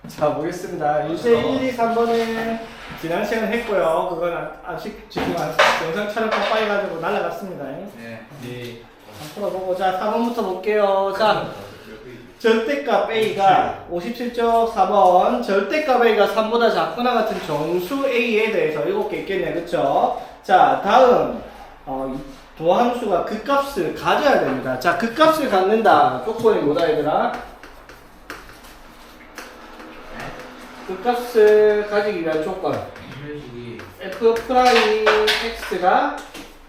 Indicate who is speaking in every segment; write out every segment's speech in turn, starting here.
Speaker 1: 자, 보겠습니다. 유제 1, 2, 3번은 지난 시간에 했고요. 그건 아직 지금 영상 촬영 빠빠해가지고 날라갔습니다.
Speaker 2: 네.
Speaker 1: 한번 풀어보고, 자, 4번부터 볼게요. 자, 절대값 A가 57쪽 4번 절대값 A가 3보다 작거나 같은 정수 A에 대해서 7개 있겠네, 그쵸? 자, 다음 도함수가 그 값을 가져야 됩니다. 자, 그 값을 갖는다. 조건이 뭐다, 얘들아? 그 값을 가지기 위한 조건. F 프라임 X가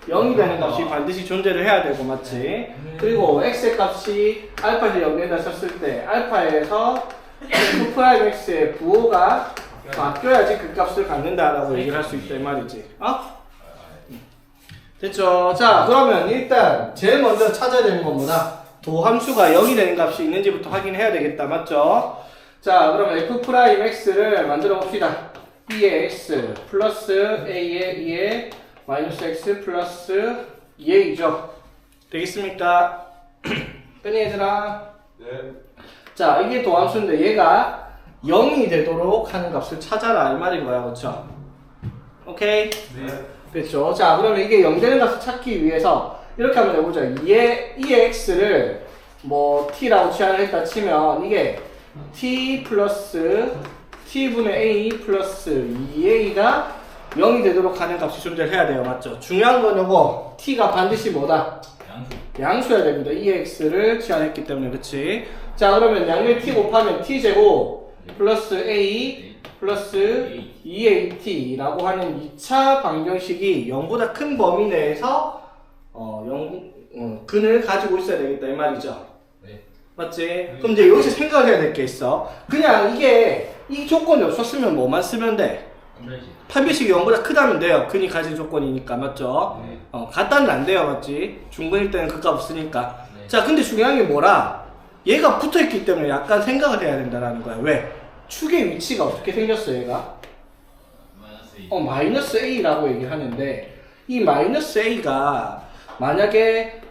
Speaker 1: 0이 되는 값이 반드시 존재를 해야 되고, 맞지? 그리고 X의 값이 알파에서 0이다 쳤을 때, 알파에서 F 프라임 X의 부호가 바뀌어야지 그 값을 갖는다라고 얘기를 할 수 있다, 이 말이지. 됐죠? 자, 그러면 일단 제일 먼저 찾아야 되는 건 뭐다? 도함수가 0이 되는 값이 있는지부터 확인해야 되겠다, 맞죠? 자, 그러면 F 프라임 X를 만들어 봅시다. B의 X 플러스 A의 2의 마이너스 X 플러스 2A죠. 되겠습니까? 뺐니, 얘들아?
Speaker 2: 네.
Speaker 1: 자, 이게 도함수인데 얘가 0이 되도록 하는 값을 찾아라, 이 말인 거야, 그쵸? 오케이?
Speaker 2: 네.
Speaker 1: 그렇죠. 자, 그러면 이게 0 되는 값을 찾기 위해서 이렇게 한번 해보자. 2의 x를 뭐 t라고 취한을 했다 치면 이게 t 플러스 t분의 a 플러스 2a가 0이 되도록 하는 값이 존재를 해야 돼요. 맞죠? 중요한 건 요거 t가 반드시 뭐다? 양수여야 됩니다. 2의 x를 취한했기 때문에. 그치? 자, 그러면 양면 t 곱하면 t제곱 플러스 a 플러스 2AT라고 하는 2차 방정식이 0보다 큰 범위 내에서 근을 가지고 있어야 되겠다, 이 말이죠.
Speaker 2: 네.
Speaker 1: 맞지? 그럼 이제 여기서 생각해야 될 게 있어. 그냥 이게 이 조건이 없었으면 뭐만 쓰면 돼? 판별식이 0보다 크다면 돼요. 근이 가진 조건이니까, 맞죠?
Speaker 2: 네.
Speaker 1: 같다는 안 돼요, 맞지? 중근일 때는 그 값 없으니까.
Speaker 2: 네.
Speaker 1: 자, 근데 중요한 게 뭐라? 얘가 붙어있기 때문에 약간 생각을 해야 된다는 거야. 왜? 축의 위치가 어떻게 생겼어, 얘가? 마이너스 A라고 얘기를 하는데, 이 마이너스 A가 만약에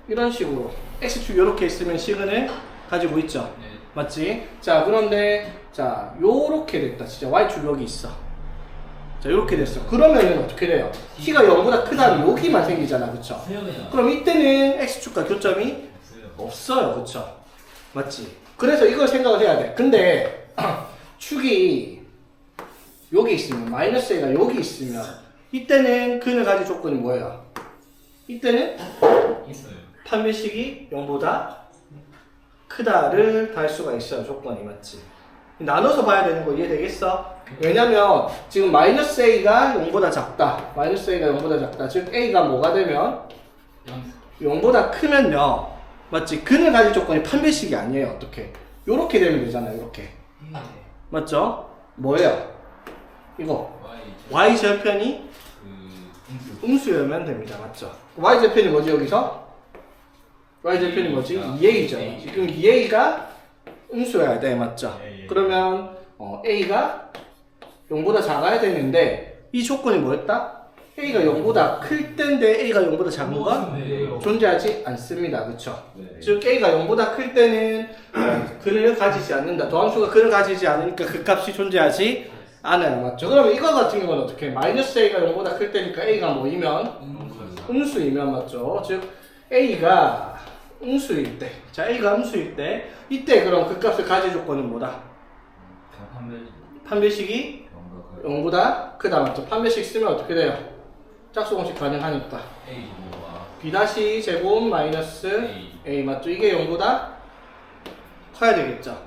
Speaker 1: 이런 식으로 X축 이렇게 있으면 시근을 가지고 있죠.
Speaker 2: 네.
Speaker 1: 맞지? 자, 그런데, 자, 요렇게 됐다. 진짜 Y축 여기 있어. 자, 요렇게 됐어. 그러면은 어떻게 돼요? T가 0보다 크다면 여기만 생기잖아. 그쵸? 그럼 이때는 X축과 교점이 없어요. 그쵸? 맞지? 그래서 이걸 생각을 해야 돼. 근데, 축이 여기 있으면, 마이너스 A가 여기 있으면, 이때는 근을 가질 조건이 뭐예요? 이때는 판별식이 0보다 크다를 달 수가 있어요. 조건이. 맞지? 나눠서 봐야 되는 거 이해되겠어? 왜냐면 지금 마이너스 A가 0보다 작다. 마이너스 A가 0보다 작다. 즉 A가 뭐가 되면 0보다 크면요. 맞지? 근을 가질 조건이 판별식이 아니에요. 어떻게? 요렇게 되면 되잖아요. 이렇게. 맞죠? 뭐예요? 이거 y절편이 음수여면 됩니다. 맞죠? y절편이 뭐지 여기서? y절편이 뭐지? 2a죠. 지금 2a가 음수여야 돼. 맞죠? 그러면 a가 0보다 작아야 되는데 이 조건이 뭐였다? a가 0보다 클 때인데 a가 0보다 작은 건 존재하지 않습니다. 그쵸? 즉 a가 0보다 클 때는 근을 가지지 않는다. 도함수가 근을 가지지 않으니까 그 값이 존재하지 않아요. 맞죠? 그러면 이거 같은 경우는 어떻게? 마이너스 a가 0보다 클 때니까 a가 뭐이면? 음수이면. 맞죠? 즉 a가 음수일 때, 자 a가 음수일 때 이때 그럼 그 값을 가질 조건은 뭐다? 판별식이 0보다 크다. 맞죠? 판별식 쓰면 어떻게 돼요? 짝수공식 가능하니까 b 다시 제곱 마이너스 a. 맞죠? 이게 0보다 커야 되겠죠?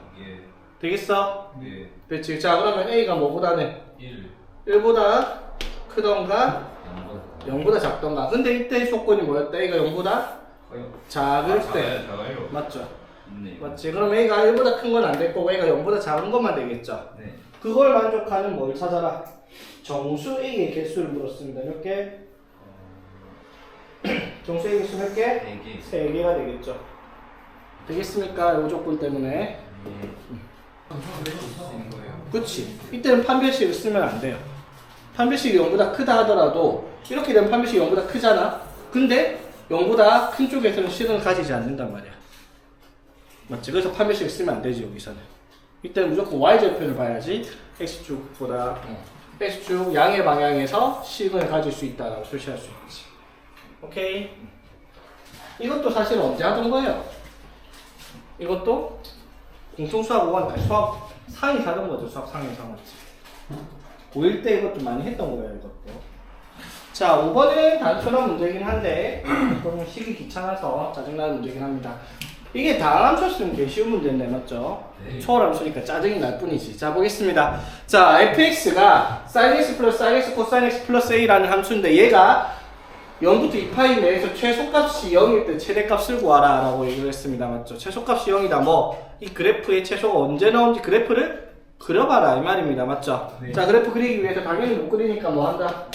Speaker 1: 되겠어?
Speaker 2: 네.
Speaker 1: 그렇지. 자, 그러면 a가 뭐보다는 1보다 크던가 0보다 작던가. 근데 이때 조건이 뭐였다? a가 0보다 작을 때.
Speaker 2: 작아요.
Speaker 1: 맞죠?
Speaker 2: 네.
Speaker 1: 맞지? 그럼 a가 1보다 큰 건 안 됐고 a가 0보다 작은 것만 되겠죠?
Speaker 2: 네.
Speaker 1: 그걸 만족하는 뭘 찾아라? 정수 a의 개수를 물었습니다. 몇 개? 정수 a 개수 몇 개? 3개가 되겠죠. 되겠습니까? 이 조건 때문에. 그치. 이때는 판별식을 쓰면 안 돼요. 판별식이 0보다 크다 하더라도 이렇게 되면 판별식이 0보다 크잖아. 근데 0보다 큰 쪽에서는 실은 가지지 않는단 말이야. 맞지? 그래서 판별식을 쓰면 안 되지 여기서는. 이때는 무조건 y절편을 봐야지. x축보다 x축 양의 방향에서 식을 가질 수 있다라고 표시할 수 있지. 오케이. 이것도 사실 언제 하던 거예요? 이것도 공통수학 5반 수학 상에서 하던 거죠. 수학 상에서 맞지. 고1 때 이것도 많이 했던 거예요. 이것도. 자, 5번은 단순한 문제긴 한데 좀 식이 귀찮아서 짜증나는 문제긴 합니다. 이게 다함수였으면 게 쉬운 문제인데 맞죠?
Speaker 2: 네.
Speaker 1: 초월함수니까 짜증이 날 뿐이지. 자, 보겠습니다. 자, fx가 sin x 플러스 sin x 코사인 x 플러스 a라는 함수인데 얘가 0부터 2파이 내에서 최소값이 0일 때 최대값을 구하라 라고 얘기를 했습니다. 맞죠? 최소값이 0이다. 뭐 이 그래프의 최소가 언제 나온지 그래프를 그려봐라 이 말입니다. 맞죠?
Speaker 2: 네.
Speaker 1: 자, 그래프 그리기 위해서 당연히 못 그리니까 뭐 한다?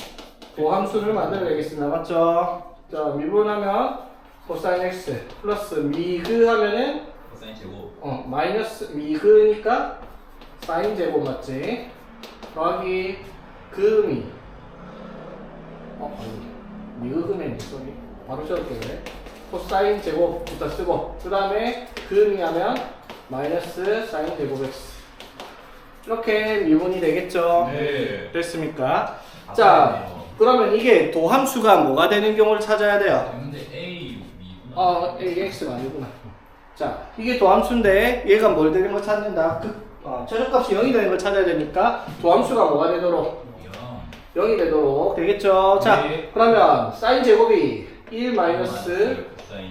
Speaker 1: 도함수를 만들어야겠습니다. 맞죠? 자, 미분하면 코사인 x 플러스 미그 하면은
Speaker 2: 코사인 제곱.
Speaker 1: 마이너스 미그니까 사인 제곱 맞지? 더하기 금이 아니 미그금이 소리 바로 적을게 그래. 코사인 제곱부터 쓰고 그 다음에 금이 하면 마이너스 사인 제곱 x 이렇게 미분이 되겠죠?
Speaker 2: 네.
Speaker 1: 됐습니까? 자, 그러면 이게 도함수가 뭐가 되는 경우를 찾아야 돼요.
Speaker 2: 근데 A 미구나.
Speaker 1: AX가 아니구나. 자, 이게 도함수인데 얘가 뭘 되는 걸 찾는다. 최소값이 0이 되는 걸 찾아야 되니까 도함수가 뭐가 되도록? 0이 되도록 되겠죠. 자,
Speaker 2: 네.
Speaker 1: 그러면 사인 제곱이 1 마이너스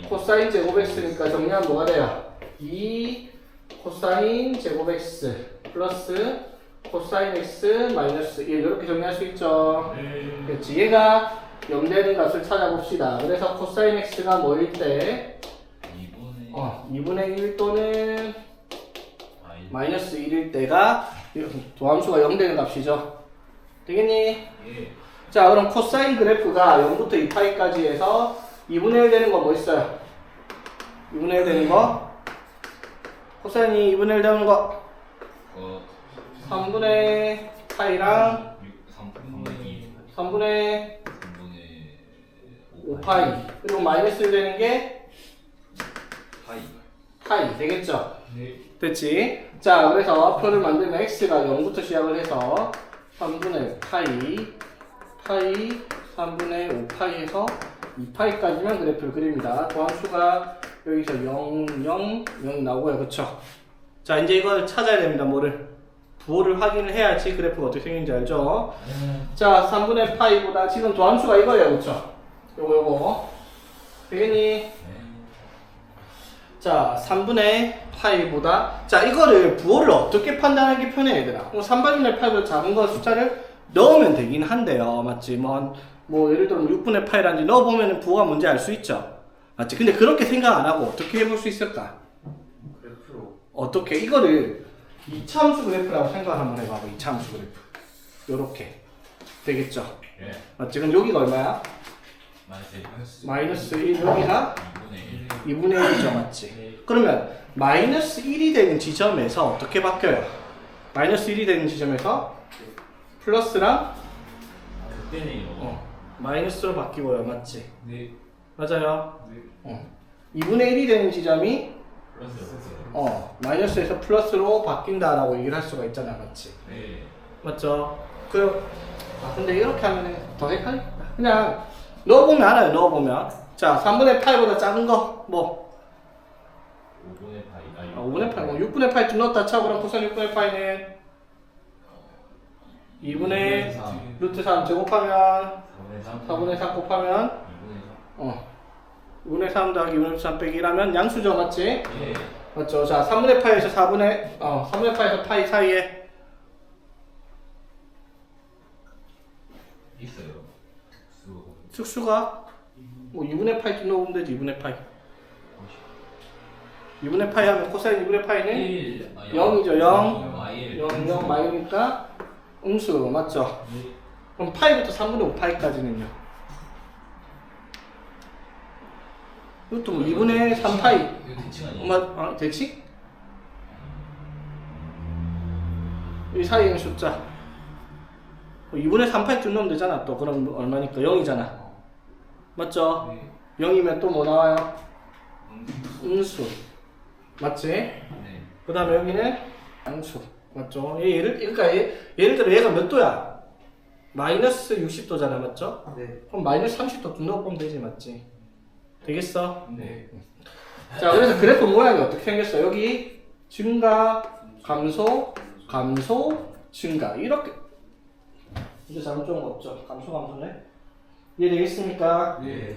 Speaker 1: 코사인 제곱 x니까 정리하면 뭐가 돼요? 2 코사인 제곱 x 플러스 코사인 x 마이너스 1 이렇게 정리할 수 있죠.
Speaker 2: 네.
Speaker 1: 그렇지. 얘가 0 되는 값을 찾아봅시다. 그래서 코사인 x가 뭐일 때? 2분의 1 또는 마이너스 1일 때가 도함수가 0 되는 값이죠. 되겠니?
Speaker 2: 예.
Speaker 1: 자, 그럼 코사인 그래프가 0부터 2파이까지 해서 2분의 1 되는 거 뭐 있어요? 2분의 1 되는 거? 코사인이 2분의 1 되는 거 3분의 파이랑 3분의 5파이 그리고 마이너스 1 되는 게 파이 되겠죠?
Speaker 2: 네.
Speaker 1: 됐지? 자, 그래서 표를 만들면 x가 0부터 시작을 해서 3분의 파이 3분의 5파이에서 2파이까지만 그래프를 그립니다. 도함수가 여기서 0, 0, 0 나오고요. 그쵸? 자, 이제 이걸 찾아야 됩니다. 뭐를? 부호를 확인을 해야지 그래프가 어떻게 생긴지 알죠? 자, 3분의 파이보다 지금 도함수가 이거예요. 그쵸? 요거 되겠니? 자, 3분의 파이보다 자, 이거를 부호를 어떻게 판단하는 게 편해 얘들아? 3분의 파이보다 작은 거 숫자를 넣으면 되긴 한데요. 맞지? 뭐 예를 들어 6분의 파이라든지 넣어보면 부호가 뭔지 알 수 있죠? 맞지? 근데 그렇게 생각 안 하고 어떻게 해볼 수 있을까?
Speaker 2: 그래프로.
Speaker 1: 어떻게? 이거를 이차함수 그래프라고 생각 한번 해봐봐. 이차함수 그래프 요렇게 되겠죠?
Speaker 2: 예.
Speaker 1: 맞지? 그럼 여기가 얼마야? 마이너스 1 여기가 2분의 1이죠. 맞지? 그러면 마이너스 1이 되는 지점에서 어떻게 바뀌어요? 마이너스 1이 되는 지점에서 플러스랑
Speaker 2: 그때네요.
Speaker 1: 마이너스로 바뀌고요. 맞지?
Speaker 2: 네.
Speaker 1: 맞아요.
Speaker 2: 네.
Speaker 1: 2분의 1이 되는 지점이
Speaker 2: 플러스.
Speaker 1: 마이너스에서 플러스로 바뀐다라고 얘기를 할 수가 있잖아. 맞지?
Speaker 2: 네.
Speaker 1: 맞죠? 근데 이렇게 하면 더 헷갈리겠다. 그냥 넣어보면 알아요. 넣어보면. 자, 3분의 8보다 작은 거 뭐?
Speaker 2: 5분의 파이.
Speaker 1: 5분의 8, 6분의 8좀 넣었다 쳐. 그럼 코사인 6분의 8는 2분의 루트 3 제곱하면 4분의 3 곱하면 2분의 3 더하기 2분의 3 빼기 1하면 양수죠. 맞지?
Speaker 2: 예.
Speaker 1: 맞죠? 자, 3분의 파이에서 3분의 파이에서 파이 사이에
Speaker 2: 있어요.
Speaker 1: 특수가 뭐 2분의 파이 넣으면 되지. 2분의 파이 2분의 파이 하면 코사인 2분의 파이는 0이죠. 0 0 마이니까 음수 맞죠? 그럼 파이부터 3분의 5파이까지는요 이것도 뭐 2분의 3파이
Speaker 2: 이거 대칭 아니에요?
Speaker 1: 대칭? 이 사이에 숫자 2분의 3파이쯤 넣으면 되잖아. 또 그럼 얼마니까 0이잖아. 맞죠?
Speaker 2: 네.
Speaker 1: 0이면 또 뭐 나와요? 음수 맞지?
Speaker 2: 네.
Speaker 1: 그 다음에 여기는 양수 맞죠? 예를 들어 얘가 몇 도야? 마이너스 60도잖아 맞죠?
Speaker 3: 네.
Speaker 1: 그럼 마이너스 30도 둔다고 보면 되지 맞지? 되겠어?
Speaker 2: 네.
Speaker 1: 자 그래서 그래프 모양이 어떻게 생겼어? 여기 증가, 감소, 감소, 증가 이렇게 이제 잘못 적은 거 없죠? 감소네 이해되겠습니까?
Speaker 3: 네.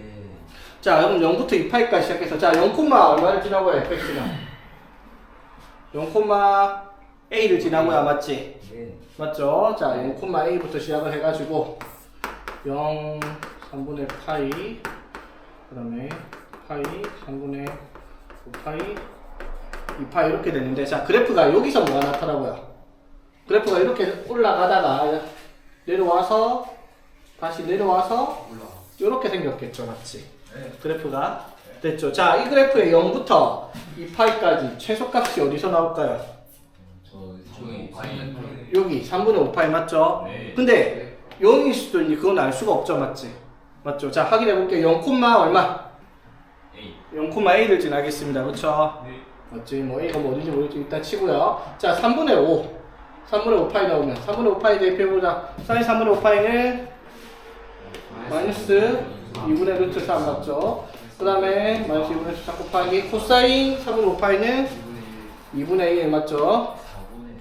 Speaker 1: 자 그럼 0부터 2파이까지 시작해서 자 0, 얼마를 지나고야 fx는 0, a를 지나고야 맞지?
Speaker 3: 네.
Speaker 1: 맞죠? 자 0, a부터 시작을 해가지고 0, 3분의 파이 그 다음에 파이, 3분의 5파이 2파이 이렇게 되는데 자 그래프가 여기서 뭐가 나타나고요? 그래프가 이렇게 올라가다가 내려와서 다시 내려와서 이렇게 생겼겠죠 맞지?
Speaker 2: 네.
Speaker 1: 그래프가 됐죠. 자, 이 그래프의 0부터 2파이까지 최소값이 어디서 나올까요?
Speaker 2: 저기 파이는
Speaker 1: 여기 3분의 5파이 맞죠?
Speaker 2: 네.
Speaker 1: 근데 0일 수도 있니 그건 알 수가 없죠 맞지? 맞죠? 자, 확인해 볼게요. 0, 얼마?
Speaker 2: A.
Speaker 1: 0,a를 지나겠습니다. 그렇죠?
Speaker 2: 네.
Speaker 1: 맞지? 뭐 a가 뭐 어딘지 모르겠지 일단 치고요. 자, 3분의 5 5파이 나오면 3분의 5파이 대입해보자. 사인 3분의 5파이는 마이너스 2분의 루트 3 맞죠? 그 다음에 마이너스 2분의 루트 3 곱하기 코사인 3분의 5파이는 2분의 1 맞죠?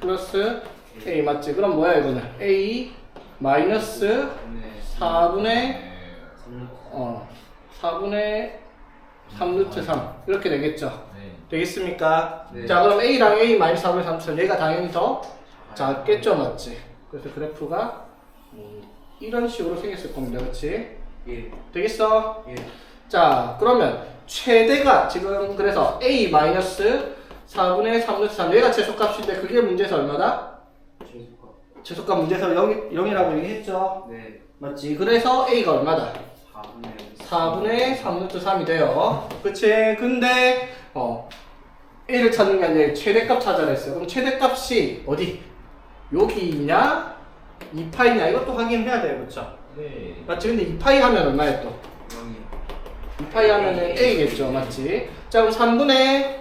Speaker 1: 플러스 a 맞지? 그럼 뭐야 이거는? a 마이너스 4분의 3 루트 3 이렇게 되겠죠?
Speaker 2: 네.
Speaker 1: 되겠습니까?
Speaker 3: 네.
Speaker 1: 자 그럼 a랑 a 마이너스 4분의 3 루트 얘가 당연히 더 작겠죠 맞지? 그래서 그래프가 이런 식으로 생겼을 겁니다 그렇지?
Speaker 3: 예.
Speaker 1: 되겠어?
Speaker 3: 예.
Speaker 1: 자 그러면 최대가 지금 그래서 a 마이너스 4분의 3 루트 3 얘가 최소값인데 그게 문제에서 얼마다? 최소값 문제에서 0이라고 얘기했죠?
Speaker 3: 네.
Speaker 1: 맞지? 그래서 a가 얼마다?
Speaker 3: 4분의
Speaker 1: 4분의 3 루트 3이 돼요 그치? 근데 a를 찾는 게 아니라 최대값 찾아라 했어요 그럼 최대값이 어디? 여기냐? 2파이냐? 이것도 확인해야 돼요 그쵸?
Speaker 2: 네.
Speaker 1: 맞지? 근데 2파이 하면 얼마야 또?
Speaker 3: 0이.
Speaker 1: 2파이 하면은 a겠죠 맞지? 자 그럼 3분의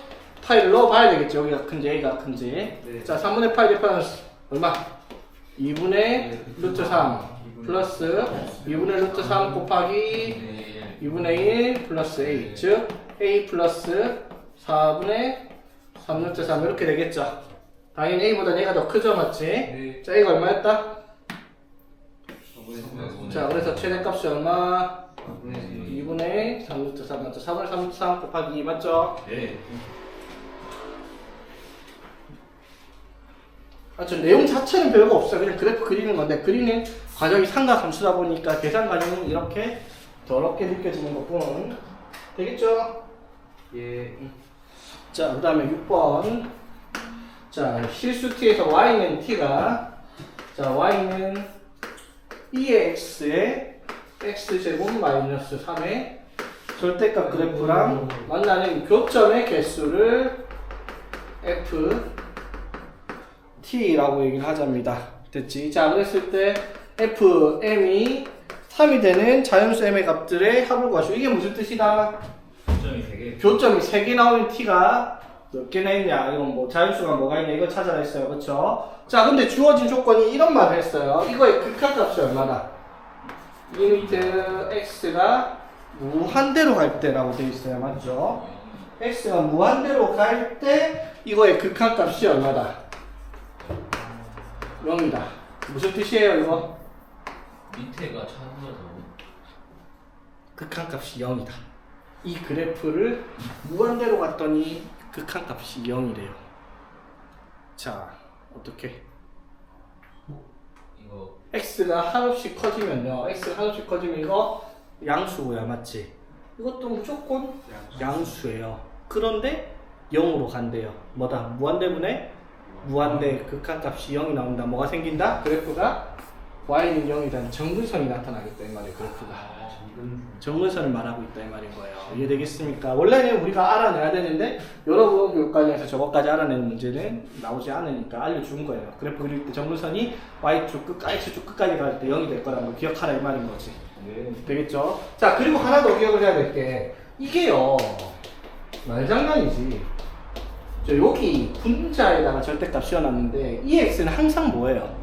Speaker 1: 파이를 넣어봐야 되겠죠 여기가 큰지 a가 큰지
Speaker 3: 네.
Speaker 1: 자 3분의 파이 대표는 얼마? 2분의 루트 3 플러스 2분의 루트 3 곱하기 2분의 1 플러스 a 즉 a 플러스 4분의 3 루트 3 이렇게 되겠죠 당연히 a보다 얘가 더 크죠 맞지?
Speaker 3: 네.
Speaker 1: 자 a가 얼마였다?
Speaker 3: 4분의
Speaker 1: 자 그래서 최대값이 얼마?
Speaker 3: 4분의
Speaker 1: 2분의 3 루트 3 맞죠? 4분의 3 루트 3 곱하기 2 맞죠?
Speaker 2: 네.
Speaker 1: 저 내용 자체는 별거 없어요. 그냥 그래프 그리는 건데 그리는 과정이 삼각함수다 보니까 계산 과정은 이렇게 더럽게 느껴지는 것뿐 되겠죠?
Speaker 3: 예.
Speaker 1: 자, 그 다음에 6번. 자, 실수 t에서 y는 t가 자, y는 2의 x에 x제곱 마이너스 3의 절대값 그래프랑 만나는 교점의 개수를 f t라고 얘기를 하자입니다. 됐지? 자, 그랬을 때 fm이 3이 되는 자연수 m의 값들의 합을 구하시오. 이게 무슨 뜻이다?
Speaker 2: 점이 3개.
Speaker 1: 교점이 3개 나오는 t가 몇 개나 있냐? 이건 뭐 자연수가 뭐가 있냐? 이거 찾아라 했어요. 그쵸? 자, 근데 주어진 조건이 이런 말을 했어요. 이거의 극한값이 얼마다? 리미트 x가 무한대로 갈 때라고 되어 있어요. 맞죠? x가 무한대로 갈 때 이거의 극한값이 얼마다? 0이다. 무슨 뜻이에요, 이거?
Speaker 2: 밑에가 차서서
Speaker 1: 극한값이 0이다. 이 그래프를 무한대로 갔더니 극한값이 0이래요. 자, 어떻게?
Speaker 2: 이거
Speaker 1: x가 한없이 커지면요. x가 한없이 커지면 이거 양수고요. 맞지? 이것도 무조건 양수예요. 그런데 0으로 간대요. 뭐다? 무한대분의 무한대 극한값이 0이 나온다. 뭐가 생긴다? 그래프가 y는 0이라는 정근선이 나타나겠다. 이 말이에요. 그래프가. 정근선을 말하고 있다. 이 말인 거예요. 이해되겠습니까? 원래는 우리가 알아내야 되는데 여러분 교육과정에서 저것까지 알아내는 문제는 나오지 않으니까 알려준 거예요. 그래프 그릴 때 정근선이 y축 끝까지 x축 끝까지 갈 때 0이 될 거라는 걸 기억하라 이 말인 거지.
Speaker 2: 네.
Speaker 1: 되겠죠? 자, 그리고 하나 더 기억을 해야 될 게 이게요. 말장난이지. 여기 분자에다가 절대값 씌워놨는데 이 x는 항상 뭐예요?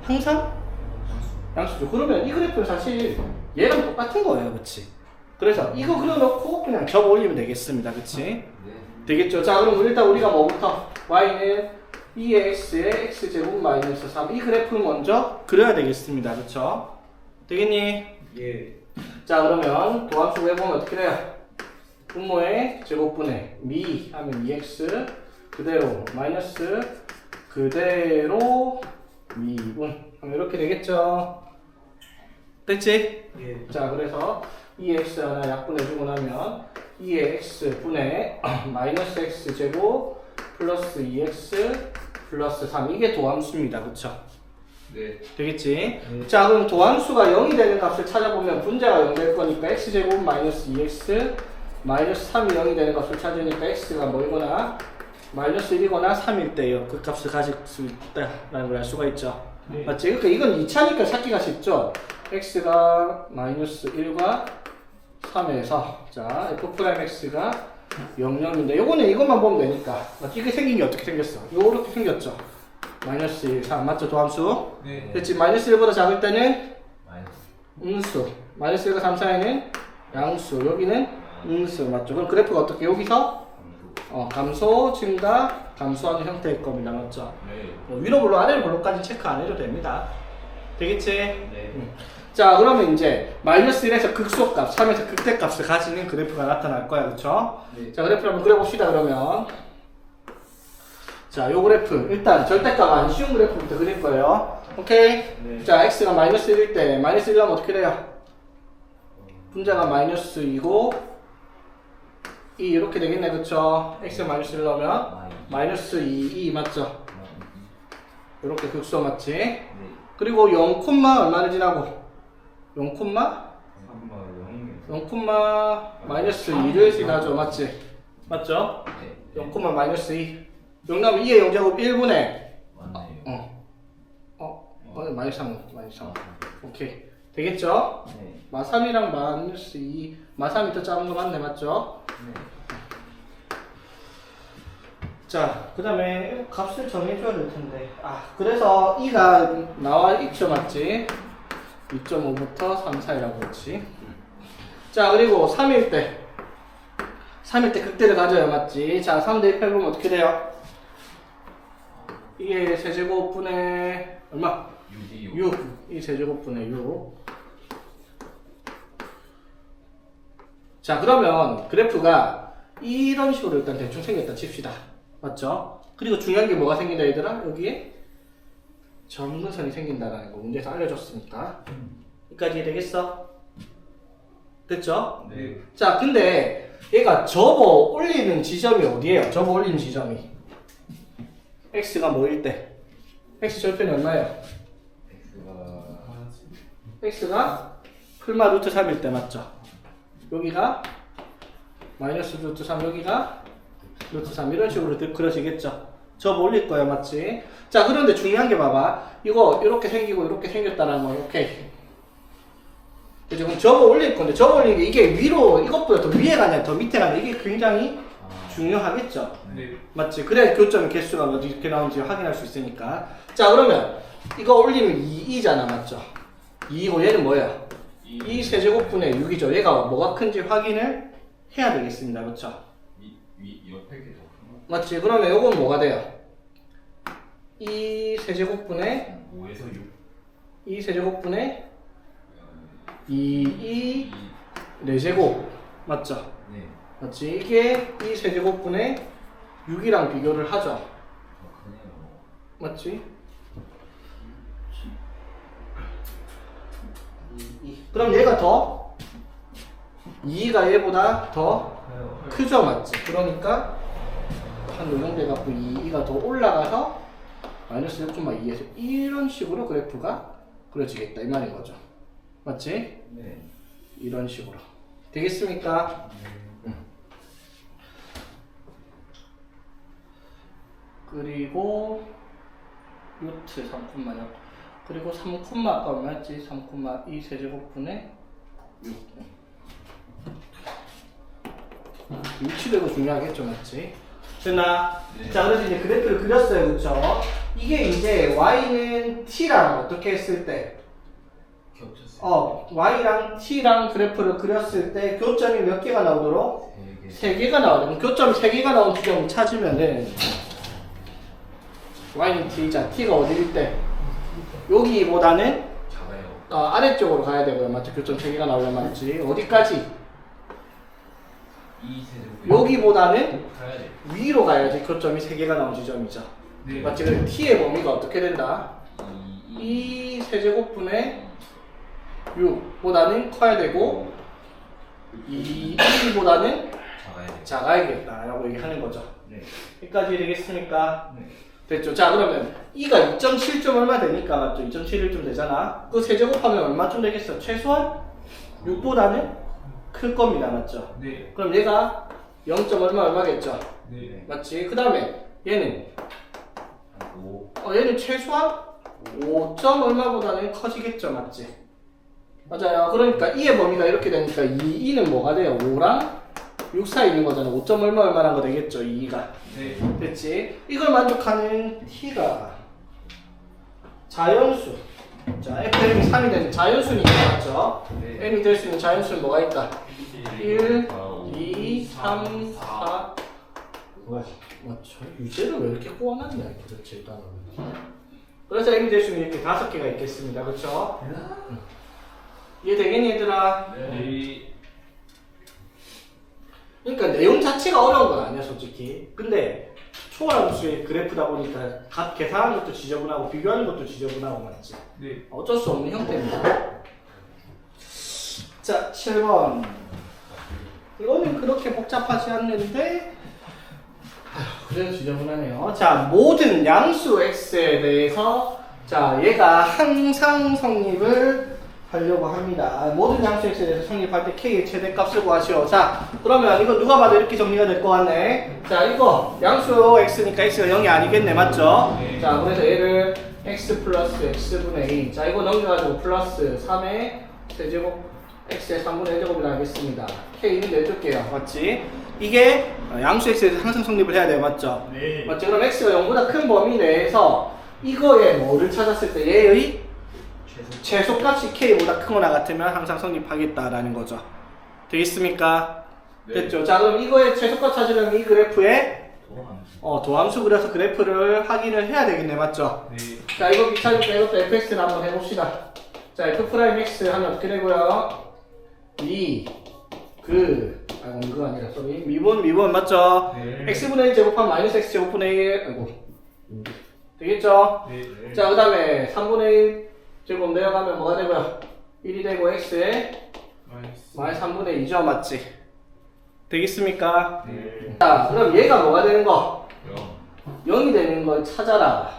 Speaker 1: 항상 양수죠. 그러면 이 그래프는 사실 얘랑 똑같은 거예요, 그렇지? 그래서 이거 그려놓고 그냥 접 올리면 되겠습니다, 그렇지?
Speaker 2: 네.
Speaker 1: 되겠죠? 자, 그럼 일단 우리가 뭐부터? y는 2x의 x제곱 마이너스 3. 이 그래프를 먼저 그려야 되겠습니다, 그렇죠? 되겠니?
Speaker 3: 예.
Speaker 1: 자, 그러면 도함수 구해보면 어떻게 돼요? 분모의 제곱분의 미 하면 2x 그대로 마이너스 그대로 미분 하면 이렇게 되겠죠? 됐지?
Speaker 3: 예.
Speaker 1: 자, 그래서 2x 하나 약분해주고 나면 2의 x분의 마이너스 x제곱 플러스 2x 플러스 3 이게 도함수입니다, 그쵸?
Speaker 2: 네.
Speaker 1: 되겠지? 자, 그럼 도함수가 0이 되는 값을 찾아보면 분자가 0 될 거니까 x제곱 마이너스 2x 마이너스 3이 0이 되는 값을 찾으니까 x가 뭐이거나 마이너스 1이거나 3일 때요 그 값을 가질 수 있다라는 걸 알 수가 있죠.
Speaker 3: 네.
Speaker 1: 맞지? 그러니까 이건 2차니까 찾기가 쉽죠. x가 마이너스 1과 3에서 자 f'x가 0, 0인데 요거는 이것만 보면 되니까 맞지? 이게 생긴 게 어떻게 생겼어? 요렇게 생겼죠. 마이너스 1, 3 맞죠? 도함수?
Speaker 2: 네.
Speaker 1: 됐지? 마이너스 1보다 작을 때는
Speaker 2: 마이너스.
Speaker 1: 음수 마이너스 1과 3 사이는 양수 여기는 음수 맞죠? 그럼 그래프가 어떻게 여기서 감소, 증가, 감소하는 형태일 겁니다. 맞죠?
Speaker 2: 네.
Speaker 1: 위로 블록, 아래로 블록까지 체크 안 해도 됩니다. 되겠지?
Speaker 2: 네.
Speaker 1: 자, 그러면 이제 마이너스 1에서 극소값, 3에서 극대값을 가지는 그래프가 나타날 거야. 그쵸?
Speaker 3: 네.
Speaker 1: 자, 그래프를 한번 그려봅시다. 그러면 자, 요 그래프 일단 절대값 안 쉬운 그래프부터 그릴 거예요. 오케이?
Speaker 3: 네.
Speaker 1: 자, x가 마이너스 1일 때 마이너스 1 하면 어떻게 돼요? 분자가 마이너스 2고 이 이렇게 되겠네, 그쵸? x 마이너스 1 넣으면 마이너스 2 맞죠? 이렇게 극소 맞지?
Speaker 2: 네.
Speaker 1: 그리고 0, 얼마를 지나고 0, 0, 마이너스 2를 지나죠, 맞지? 맞죠?
Speaker 2: 네.
Speaker 1: 0, 마이너스 2 0 나면 2의 0제곱 1분의
Speaker 2: 맞네요.
Speaker 1: 마이너스 3 오케이 되겠죠?
Speaker 2: 네.
Speaker 1: 마3이랑 마이너스 2 마3이 더 작은 거 맞네, 맞죠?
Speaker 2: 네.
Speaker 1: 자, 그 다음에 값을 정해줘야 될 텐데. 그래서 2가 나와 있죠, 맞지? 2.5부터 3 사이라고 했지. 자, 그리고 3일 때 극대를 가져요, 맞지? 자, 3 대입해보면 어떻게 돼요? 이게 세제곱분의 얼마? 6. 이 세제곱분의 6. 자, 그러면 그래프가 이런 식으로 일단 대충 생겼다 칩시다. 맞죠? 그리고 중요한 게 뭐가 생긴다 얘들아? 여기에 점근선이 생긴다라는 거 문제에서 알려줬으니까 여기까지 되겠어? 됐죠?
Speaker 2: 네.
Speaker 1: 자, 근데 얘가 접어 올리는 지점이 어디예요? 접어 올리는 지점이 x가 뭐일 때? x 절편이 얼마예요? x가 풀마 루트 3일 때 맞죠? 여기가 마이너스 루트 3 여기가 루트 3 이런 식으로 그려지겠죠? 접어 올릴 거예요, 맞지? 자, 그런데 중요한 게 봐봐. 이거 이렇게 생기고 이렇게 생겼다는 거 오케이. 그죠? 그럼 접어 올릴 건데 접어 올리는 게 이게 위로 이것보다 더 위에 가냐 더 밑에 가냐 이게 굉장히 중요하겠죠?
Speaker 3: 네.
Speaker 1: 맞지? 그래야 교점의 개수가 어떻게 나오는지 확인할 수 있으니까. 자, 그러면 이거 올리면 2잖아, 맞죠? 2이고 얘는 뭐예요? 2 세제곱분의 6이죠. 얘가 뭐가 큰지 확인을 해야 되겠습니다, 그렇죠?
Speaker 2: 옆에 게 더 큰 거.
Speaker 1: 맞지? 그러면 요건 뭐가 돼요? 2 세제곱분의
Speaker 2: 5에서 6.
Speaker 1: 2 세제곱분의 2 4제곱 맞죠?
Speaker 2: 네.
Speaker 1: 맞지? 이게 2 세제곱분의 6이랑 비교를 하죠.
Speaker 2: 그네요.
Speaker 1: 맞지? 그럼 얘가 더 2가 얘보다 더 크죠, 맞지? 그러니까 한 요정도 해갖고 2가 더 올라가서 마이너스 1,2에서 이런 식으로 그래프가 그려지겠다 이 말인 거죠. 맞지?
Speaker 2: 네.
Speaker 1: 이런 식으로 되겠습니까? 그리고 루트 3콤마요. 그리고 3콤마 아까 얼마였지? 3,2 세제곱분의 6. 위치도 이거 중요하겠죠, 맞지? 됐나?
Speaker 2: 네.
Speaker 1: 자, 그래서 이제 그래프를 그렸어요, 그쵸? 이게 이제 y는 t랑 어떻게 했을 때
Speaker 2: 겹쳤어요.
Speaker 1: y랑 t랑 그래프를 그렸을 때 교점이 몇 개가 나오도록? 3개가 나오면 교점 3개가 나온 지점을 찾으면은 y는 t자, t가 어디일 때? 여기보다는
Speaker 2: 작아요.
Speaker 1: 아래쪽으로 가야 되고요. 맞죠? 교점 3개가 나오려면 맞지? 어디까지?
Speaker 2: 이 세제곱.
Speaker 1: 여기보다는
Speaker 2: 가야 돼.
Speaker 1: 위로 가야지 교점이 3개가 나온 지점이죠.
Speaker 2: 네.
Speaker 1: 맞지? 그래서 t의 범위가 어떻게 된다?
Speaker 2: 이.
Speaker 1: 2 세제곱분의 6보다는 커야 되고 1보다는
Speaker 2: 작아야 돼.
Speaker 1: 작아야겠다라고 얘기하는 거죠.
Speaker 2: 네.
Speaker 1: 여기까지 되겠습니까?
Speaker 2: 네.
Speaker 1: 됐죠? 자, 그러면 2가 2.7점 얼마 되니까 맞죠? 2.71점 되잖아. 그 세제곱하면 얼마쯤 되겠어? 최소한 6보다는 클 겁니다. 맞죠?
Speaker 2: 네.
Speaker 1: 그럼 얘가 0. 얼마겠죠?
Speaker 2: 네.
Speaker 1: 맞지? 그 다음에 얘는
Speaker 2: 오.
Speaker 1: 얘는 최소한 5점 얼마보다는 커지겠죠, 맞지? 맞아요. 그러니까 2의 범위가 이렇게 되니까 2는 뭐가 돼요? 5랑 6 사이에 있는 거잖아. 5점 얼마란 거 되겠죠, 2가.
Speaker 2: 네.
Speaker 1: 됐지? 이걸 만족하는 t가 자연수. 자, fm이 3이 되는 자연수니까, 맞죠?
Speaker 2: 네.
Speaker 1: m이 될 수 있는 자연수는 뭐가 있다? 1,
Speaker 2: 4,
Speaker 1: 2, 3, 4. 맞죠? 유제를 왜 이렇게 꼬아놨냐, 도대체 일단은. 그래서 m이 될 수 있는 이렇게 5개가 있겠습니다. 그렇죠? 이해 되겠니, 얘들아?
Speaker 2: 네.
Speaker 1: 그러니까 내용 자체가 어려운 건 아니야, 솔직히. 근데 초월함수의 그래프다 보니까 각 계산하는 것도 지저분하고 비교하는 것도 지저분하고 맞지?
Speaker 2: 네.
Speaker 1: 어쩔 수 없는 형태입니다. 자, 7번. 이거는 그렇게 복잡하지 않는데 그래도 지저분하네요. 자, 모든 양수 x에 대해서 자, 얘가 항상 성립을 하려고 합니다. 모든 양수 x에 대해서 성립할 때 k의 최대값을 구하시오. 자, 그러면 이거 누가 봐도 이렇게 정리가 될 것 같네. 자, 이거 양수 x니까 x가 0이 아니겠네, 맞죠?
Speaker 2: 네.
Speaker 1: 자, 그래서 얘를 x 플러스 x분의 2. 자, 이거 넘겨가지고 플러스 3의 세제곱 x의 3분의 1제곱이라 하겠습니다. k는 내줄게요. 맞지? 이게 양수 x에 대해서 항상 성립을 해야 돼요. 맞죠?
Speaker 2: 네.
Speaker 1: 맞죠? 그럼 x가 0보다 큰 범위 내에서 이거의 뭐를 찾았을 때 얘의 최소값이 k보다 크거나 같으면 항상 성립하겠다라는 거죠. 되겠습니까?
Speaker 2: 네.
Speaker 1: 됐죠? 자, 그럼 이거의 최소값 찾으려면 이 그래프에 도함수 그려서 그래프를 확인을 해야 되겠네. 맞죠?
Speaker 2: 네.
Speaker 1: 자, 이거 귀찮으니까 이것도 fx를 한번 해봅시다. 자, f'(x) 하면 어떻게 되고요? 이거 아니라, 쏘리. 미분, 맞죠?
Speaker 2: 네.
Speaker 1: x분의 1 제곱하면 마이너스 x 제곱분의 1, 아이고. 되겠죠?
Speaker 2: 네.
Speaker 1: 자, 그 다음에 3분의 1 제곱 내려가면 뭐가 되고요? 1이 되고 x에 마이너스 3분의 2죠, 맞지? 되겠습니까?
Speaker 2: 네.
Speaker 1: 자, 그럼 얘가 뭐가 되는 거?
Speaker 2: 0.
Speaker 1: 0이 되는 걸 찾아라.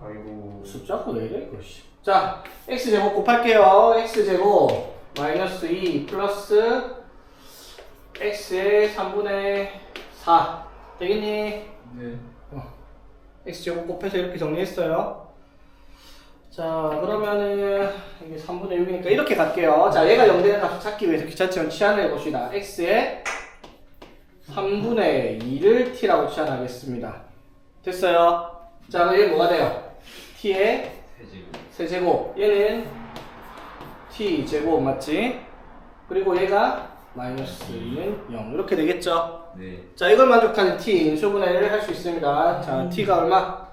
Speaker 2: 아이고.
Speaker 1: 숫자가 왜 이래, 이거, 씨. 자, x제곱 곱할게요. x제곱 마이너스 2 플러스 x의 3분의 4 되겠니?
Speaker 2: 네.
Speaker 1: x제곱 곱해서 이렇게 정리했어요. 자, 그러면은 이게 3분의 6이니까 이렇게 갈게요. 자, 얘가 0되는 값을 찾기 위해서 귀찮지만 치환을 해봅시다. x의 3분의 2를 t라고 치환하겠습니다. 됐어요? 자, 그럼 얘 뭐가 돼요? t의
Speaker 2: 세제곱.
Speaker 1: 세제곱. 얘는 t제곱 맞지? 그리고 얘가 마이너스는 0 이렇게 되겠죠?
Speaker 2: 네.
Speaker 1: 자, 이걸 만족하는 t 인수분해를 할 수 있습니다. 자, t가 얼마?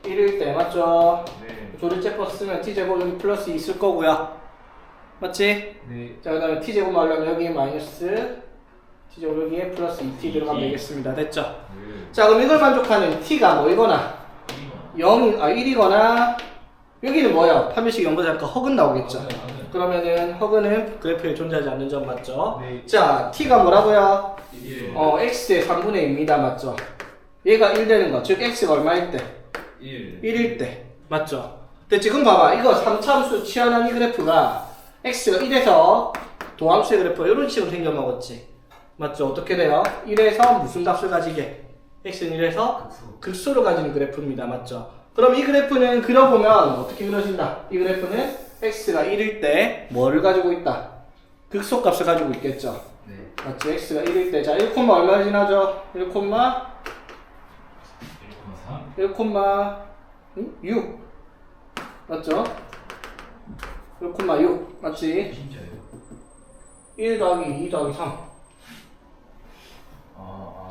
Speaker 1: 1일 때 맞죠?
Speaker 2: 네.
Speaker 1: 조리제법 쓰면 t제곱 여기 플러스 2 있을 거고요. 맞지?
Speaker 2: 네.
Speaker 1: 자, 그 다음에 t제곱 하려면 여기에 마이너스 t제곱 여기에 플러스 2t 들어가면 되겠습니다. 됐죠?
Speaker 2: 네.
Speaker 1: 자, 그럼 이걸 만족하는 t가 뭐이거나 1이거나 여기는 뭐야? 판별식 0보다 작고 허근 나오겠죠? 그러면은 허근은 그래프에 존재하지 않는 점 맞죠?
Speaker 2: 네.
Speaker 1: 자, t가 뭐라고요?
Speaker 2: 1.
Speaker 1: x의 3분의 2입니다. 맞죠? 얘가 1 되는 거. 즉 x가 얼마일 때?
Speaker 2: 1.
Speaker 1: 1일 때. 맞죠? 근데 지금 봐봐. 이거 3차함수 치환한 이 그래프가 x가 1에서 도함수의 그래프가 이런 식으로 생겨먹었지. 맞죠? 어떻게 돼요? 1에서 무슨 값을 가지게? x는 1에서 극소를 가지는 그래프입니다. 맞죠? 그럼 이 그래프는 그려보면 어떻게 그려진다? 이 그래프는 x가 1일 때 뭐를 가지고 있다? 극소값을 가지고 있겠죠?
Speaker 2: 네.
Speaker 1: 맞지? x가 1일 때. 자, 1, 얼마 지나죠? 1, 1,6 맞죠? 1,6 맞지?
Speaker 2: 진짜요?
Speaker 1: 1 더하기 2 더하기 3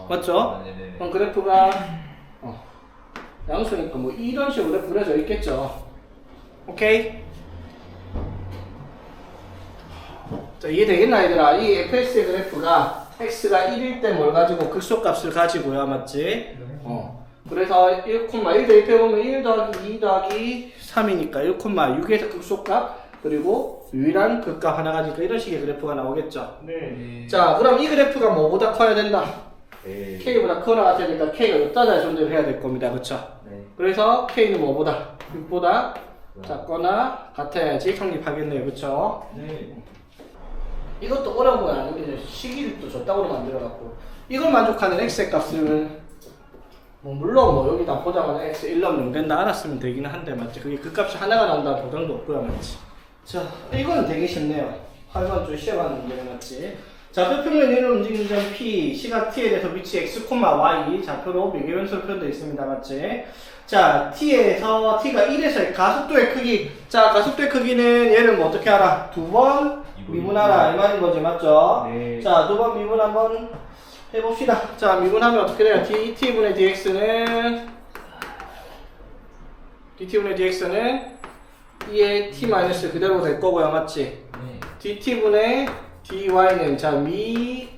Speaker 1: 맞죠?
Speaker 2: 아, 네네네.
Speaker 1: 그럼 그래프가 양수니까 뭐 이런 식으로 그려져 있겠죠. 오케이? 자, 이해되겠나 얘들아? 이 fx의 그래프가 x가 1일 때 뭘 가지고 극소값을 가지고요. 맞지? 그래서 1,1 대입해보면 1 더하기 2 더하기 3이니까 1,6에서 극소값 그리고 유일한 극값 하나 가지고 이런 식의 그래프가 나오겠죠.
Speaker 2: 네.
Speaker 1: 자, 그럼 이 그래프가 뭐보다 커야 된다?
Speaker 2: 네.
Speaker 1: K보다 크거나 같아야 되니까 K가 여기다 잘 존재를 해야 될 겁니다. 그쵸?
Speaker 2: 네.
Speaker 1: 그래서 K는 뭐보다? 6보다 작거나 같아야지 성립하겠네요. 그쵸?
Speaker 2: 네.
Speaker 1: 이것도 어려운 건 아닌데 시기를 또 저따구로 만들어갖고 이걸 만족하는 X의 값을 뭐 물론 뭐 여기다 보자마자 X 1 넣으면 0 된다 알았으면 되기는 한데 맞지? 그게 그 값이 하나가 나온다는 보장도 없고요. 맞지? 자, 이거는 되게 쉽네요. 8번 주 시험하는 문제가 맞지? 좌표 평면 이론 움직이는 점 P, 시각 T에 대해서 위치 X, Y 좌표로 미개변수로 표현되어 있습니다. 맞지? 자, T에서 T가 1에서의 가속도의 크기. 자, 가속도의 크기는 얘를 뭐 어떻게 알아? 두 번 미분하라 이 말인 거지. 맞죠?
Speaker 2: 네.
Speaker 1: 자, 두 번 미분 한번 해봅시다. 자, 미분하면 어떻게 돼요? dt분의 dx는 2의 t 마이너스 그대로 될 거고요. 맞지?
Speaker 2: 네.
Speaker 1: dt분의 dy는 자, 미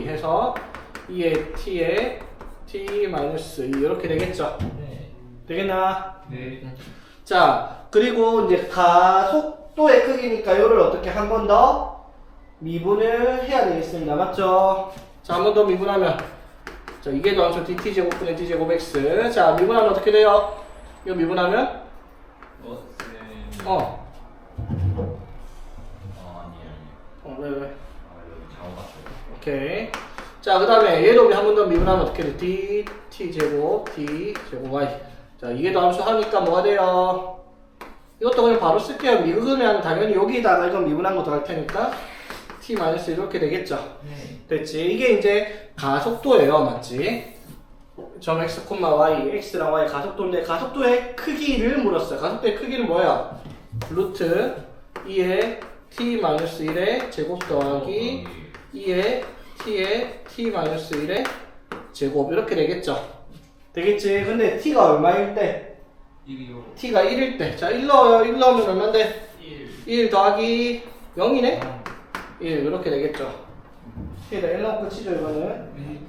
Speaker 1: 해서 2의 t에 t 마이너스 2 이렇게 되겠죠?
Speaker 2: 네.
Speaker 1: 되겠나?
Speaker 2: 네.
Speaker 1: 자, 그리고 이제 가속도의 크기니까 요를 어떻게 한 번 더 미분을 해야 되겠습니다. 맞죠? 자, 한 번 더 미분하면 자, 이게 더함수 dt제곱분의 d제곱 x. 자, 미분하면 어떻게 돼요? 이거 미분하면
Speaker 2: 아니에요.
Speaker 1: 왜?
Speaker 2: 아, 여기 잘못 봤어요.
Speaker 1: 오케이. 자, 그 다음에 얘도 한 번 더 미분하면 어떻게 돼? dt제곱 d제곱 y. 자, 이게 더함수 하니까 뭐가 돼요? 이것도 그냥 바로 쓸게요. 미분하면 당연히 여기다가 이건 미분한 거 더 할 테니까 t 마이너스 이렇게 되겠죠?
Speaker 2: 네.
Speaker 1: 됐지? 이게 이제 가속도예요. 맞지? 점 x, y, x랑 y 가속도인데 가속도의 크기를 물었어요. 가속도의 크기는 뭐야? 루트 2의 t-1의 제곱 더하기 2의 t의 t-1의 제곱 이렇게 되겠죠? 되겠지? 근데 t가 얼마일 때?
Speaker 2: 1이요.
Speaker 1: t가 1일 때. 자, 1 넣어요. 1 넣으면 얼마인데? 1 더하기 0이네? 1 이렇게 되겠죠? 여기다 1 넣고 끝이죠 이거는.